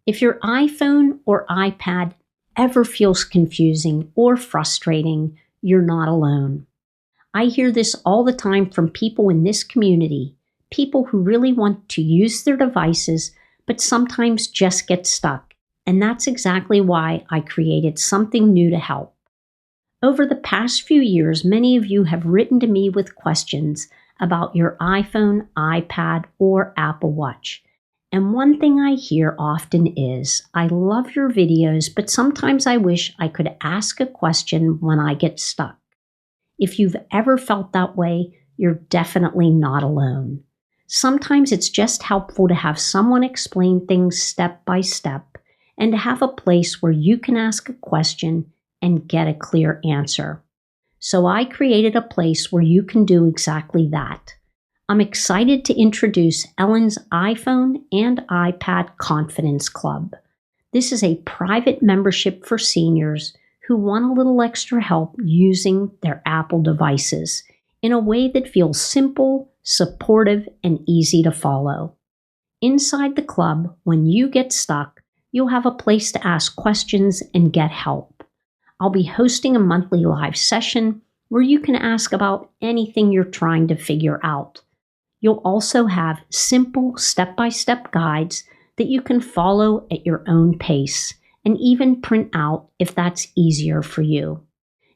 If your iPhone or iPad ever feels confusing or frustrating, you're not alone. I hear this all the time from people in this community, people who really want to use their devices, but sometimes just get stuck. And that's exactly why I created something new to help. Over the past few years, many of you have written to me with questions about your iPhone, iPad, or Apple Watch. And one thing I hear often is, I love your videos, but sometimes I wish I could ask a question when I get stuck. If you've ever felt that way, you're definitely not alone. Sometimes it's just helpful to have someone explain things step by step and to have a place where you can ask a question and get a clear answer. So I created a place where you can do exactly that. I'm excited to introduce Ellen's iPhone and iPad Confidence Club. This is a private membership for seniors who want a little extra help using their Apple devices in a way that feels simple, supportive, and easy to follow. Inside the club, when you get stuck, you'll have a place to ask questions and get help. I'll be hosting a monthly live session where you can ask about anything you're trying to figure out. You'll also have simple step-by-step guides that you can follow at your own pace and even print out if that's easier for you.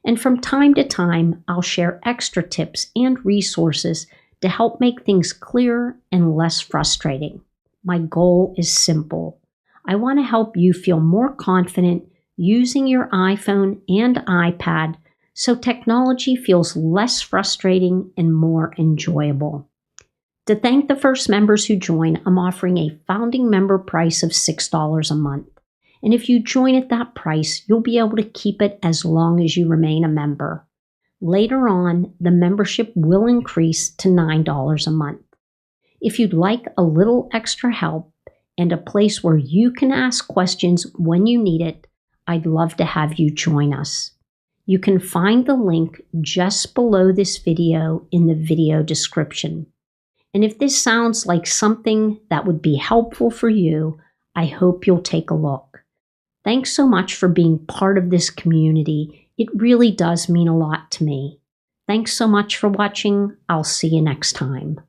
And from time to time, I'll share extra tips and resources to help make things clearer and less frustrating. My goal is simple. I want to help you feel more confident using your iPhone and iPad so technology feels less frustrating and more enjoyable. To thank the first members who join, I'm offering a founding member price of $6 a month. And if you join at that price, you'll be able to keep it as long as you remain a member. Later on, the membership will increase to $9 a month. If you'd like a little extra help and a place where you can ask questions when you need it, I'd love to have you join us. You can find the link just below this video in the video description. And if this sounds like something that would be helpful for you, I hope you'll take a look. Thanks so much for being part of this community. It really does mean a lot to me. Thanks so much for watching. I'll see you next time.